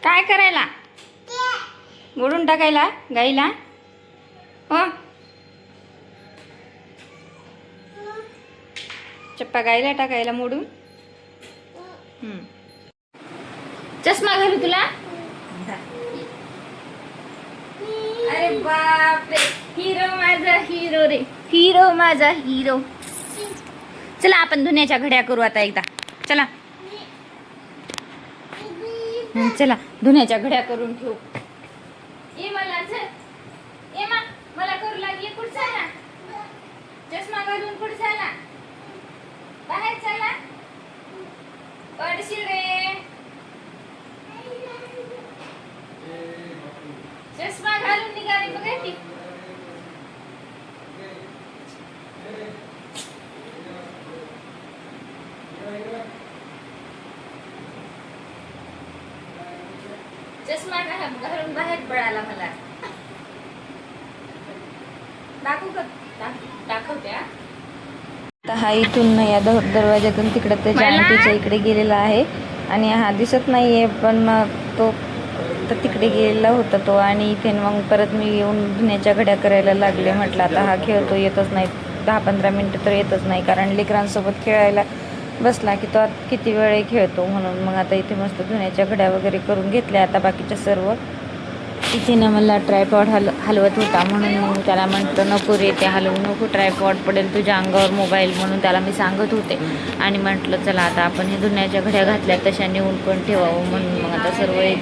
काय करायला? मोडून टाकायला गाईला? हो चप्पा गाईला टाकायला मोडून. चष्मा घालू तुला? अरे बापरे, हिरो माझा हिरो रे, हिरो माझा हिरो. चला आपण धुण्याच्या घड्या करू आता एकदा. चला चला धुण्याच्या घड्या करून ठेवू. ये मला चल, ये मला करू लाग. ये कुठं चालला? चष्मा घालून कुठं चालला? बाहेर चला, पडशील रे. चष्मा घालून निघाली बघा ती. चष्मा घालून बाहेर पडायला मला. दाखवत्या. हा इथून या दरवाज्यातून तिकडे त्याच्या आंटीच्या इकडे गेलेला आहे आणि हा दिसत नाहीये, पण तो तर तिकडे गेलेला होता तो. आणि इथे मग परत मी येऊन धुण्याच्या घड्या करायला लागले. म्हटलं आता हा खेळतो, येतच नाही 10-15 मिनटं तर येतच नाही, कारण लेकरांसोबत खेळायला बसला की तो किती वेळ खेळतो. म्हणून मग आता इथे मस्त धुण्याच्या घड्या वगैरे करून घेतल्या. आता बाकीच्या सर्व इथे ना मला ट्रायपॉड हलवत होता, म्हणून मग त्याला म्हटलं नको रे, ते हलवू नको, ट्रायपॉड पडेल तुझ्या अंगावर मोबाईल, म्हणून त्याला मी सांगत होते. आणि म्हटलं चला आता आपण हे धुण्याच्या घड्या घातल्या तशा नेऊन पण ठेवावं, म्हणून मग आता सर्व एक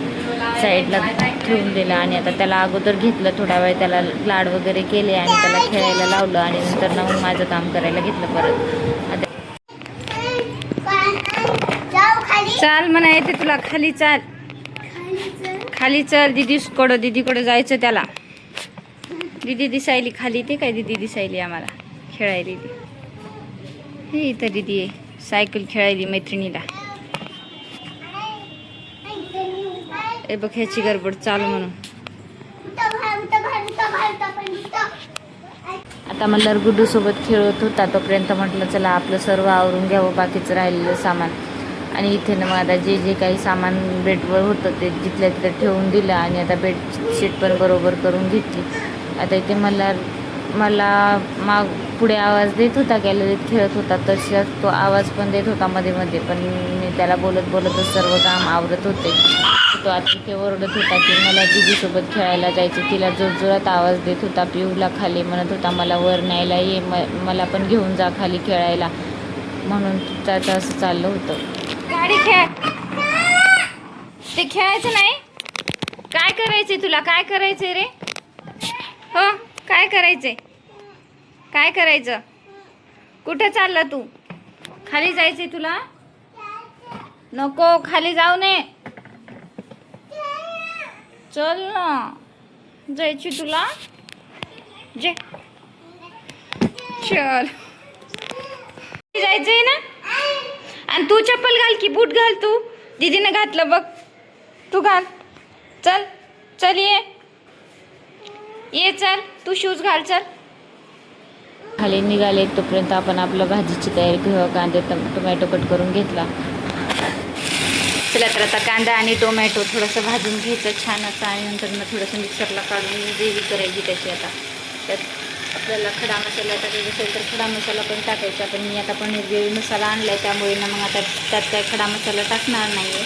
साईडला ठेवून दिलं. आणि आता त्याला अगोदर घेतलं, थोडा वेळ त्याला लाड वगैरे केले आणि त्याला खेळायला लावलं. आणि नंतर ना मग माझं काम करायला घेतलं परत. आता चाल म्हणा, येते तुला खाली, चाल खाली चल. दीदीकडं जायचं त्याला. दीदी दिसायली खाली, ते काय दीदी दिसायली आम्हाला खेळायली. हे इथं दीदी आहे, सायकल खेळायली मैत्रिणीला. ए बघ ह्याची गडबड चालू म्हणून. आता मला गुड्डू सोबत खेळत होता, तोपर्यंत म्हटलं चला आपलं सर्व आवरून घ्यावं, बाकीचं राहिलेलं सामान. आणि इथे ना मग आता जे काही सामान बेडवर होतं ते जिथल्या तिथं ठेवून दिलं. आणि आता बेडशीट पण बरोबर करून घेतली. आता इथे मला पुढे आवाज देत होता, गॅलरीत खेळत होता, तशाच तो आवाज पण देत होता मध्ये मध्ये. पण मी त्याला बोलतच सर्व काम आवरत होते. तो आता इथे ओरडत होता की मला दीदीसोबत खेळायला जायचं. तिला जोरजोरात आवाज देत होता, पिऊला खाली म्हणत होता मला वर न्यायला ये, मला पण घेऊन जा खाली खेळायला. म्हणून त्याचं असं चाललं होतं. गाडी खेळ, ते खेळायचं नाही. काय करायचंय तुला? काय करायचंय रे? हो काय करायचंय? काय करायचं? कुठं चालला तू? खाली जायचंय तुला? नको, खाली जाऊ नये. चल ना, जायची तुला? जे चल, जायचंय ना. आणि तू चप्पल घाल की, बूट घाल. तू दीदीने घातलं बघ, तू घाल. चल चल, ये चल, तू शूज घाल. चल खाली निघाले. तोपर्यंत आपण आपलं भाजीची तयारी घेऊ. कांदे टोमॅटो कट करून घेतला. चला तर आता कांदा आणि टोमॅटो थोडंसं भाजून घ्यायचं छान असं. आणि नंतर मग थोडंसं मिक्सरला काढून ग्रेव्ही करायची त्याची. आता त्यात आपल्याला खडा मसाला टाकायचा असेल तर खडा मसाला पण टाकायचा. पण मी आता पनीर ग्रेव्ही मसाला आणला आहे, त्यामुळे ना मग आता त्यात काय खडा मसाला टाकणार नाही आहे.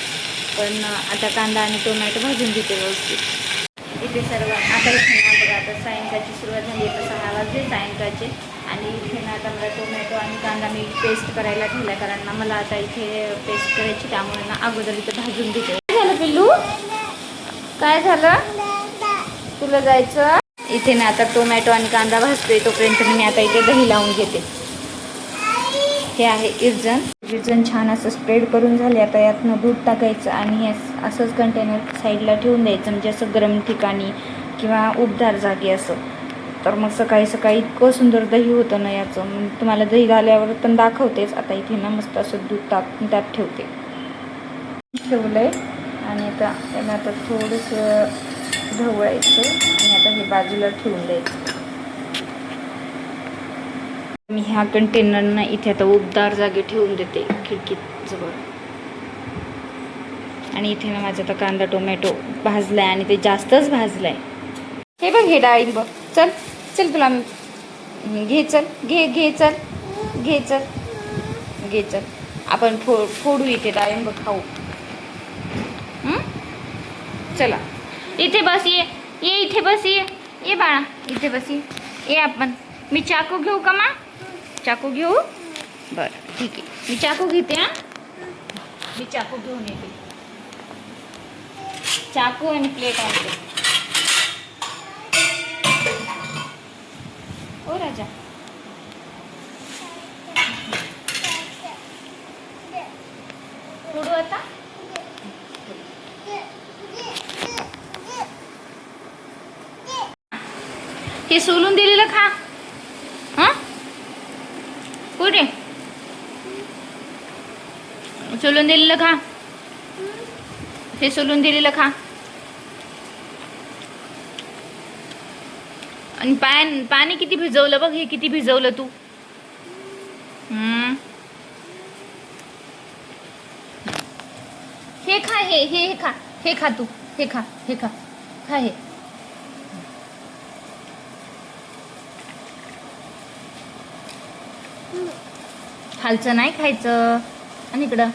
पण आता कांदा आणि टोमॅटो भाजून घेते व्यवस्थित. इथे सर्व आता इथे ना बघा, आता सायंकाळची सुरुवात झाली आहे. 6 वाजले सायंकाळचे. आणि इथे ना आता मला टोमॅटो आणि कांदा मी पेस्ट करायला ठेवला, कारण ना मला आता इथे पेस्ट करायची, त्यामुळे ना अगोदर इथे भाजून घेते. काय झालं पिल्लू? काय झालं? तुला जायचं? इथे ना आता टोमॅटो आणि कांदा भाजतोय, तोपर्यंत मी आता इथे दही लावून घेते. हे आहे इरजण छान असं स्प्रेड करून झाले. आता यातनं दूध टाकायचं आणि हे असंच कंटेनर साईडला ठेवून द्यायचं, म्हणजे असं गरम ठिकाणी किंवा उबदार जागी असं. तर मग सकाळी सकाळी इतकं सुंदर दही होतं ना याचं. मग तुम्हाला दही झाल्यावर पण दाखवतेच. आता इथे ना मस्त असं दूध टाकून त्यात ठेवलं आहे. आणि आता त्याला आता थोडंसं ढवळायचं आणि आता हे बाजूला ठेवून द्यायचं. मी ह्या कंटेनरना इथे आता उबदार जागी ठेवून देते, खिडकीत जवळ. आणि इथे ना माझा तर कांदा टोमॅटो भाजलाय आणि ते जास्तच भाजलाय. हे बघ हे डाळिंब, चल चल तुला घे, चल घे चल घे चल आपण फोडू इथे डाळिंब खाऊ. चला इथे बस, ये इथे बस, ये बाळा इथे बस, ये आपण. मी चाकू घेऊ का मा? चाकू घेऊ? बरं ठीक आहे, मी चाकू घेते. मी चाकू घेऊन येते. चाकू आणि प्लेट आणते. ओ राजा, फोडू आता. हे सोलून दिलेलं खा. हां कुठे सोलून दिलेलं खा. हे सोलून दिलेलं खा. आणि पाणी किती भिजवलं बघ, हे किती भिजवलं तू. हे खा, हे खा, हे खा तू, हे खा, खा हे. खालचं नाही खायचं. आणि इकडं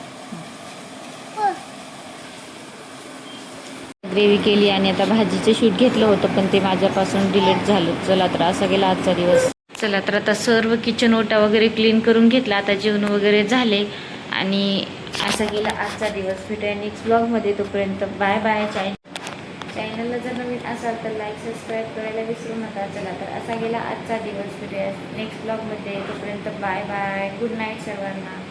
ग्रेव्ही केली आणि आता भाजीचं शूट घेतलं होतं पण ते माझ्यापासून डिलीट झालं. चला तर असा गेला आजचा दिवस. चला तर आता सर्व किचन ओटा वगैरे क्लीन करून घेतला. आता जेवण वगैरे झाले आणि असा गेला आजचा दिवस. भेटूया नेक्स्ट ब्लॉगमध्ये. तोपर्यंत बाय बाय. चॅनलला जर नवीन असाल तर लाईक सबस्क्राईब करायला विसरू नका. चला तर असा गेला आजचा दिवस. भेटूया नेक्स्ट ब्लॉगमध्ये. तोपर्यंत बाय बाय. गुड नाईट सर्वांना.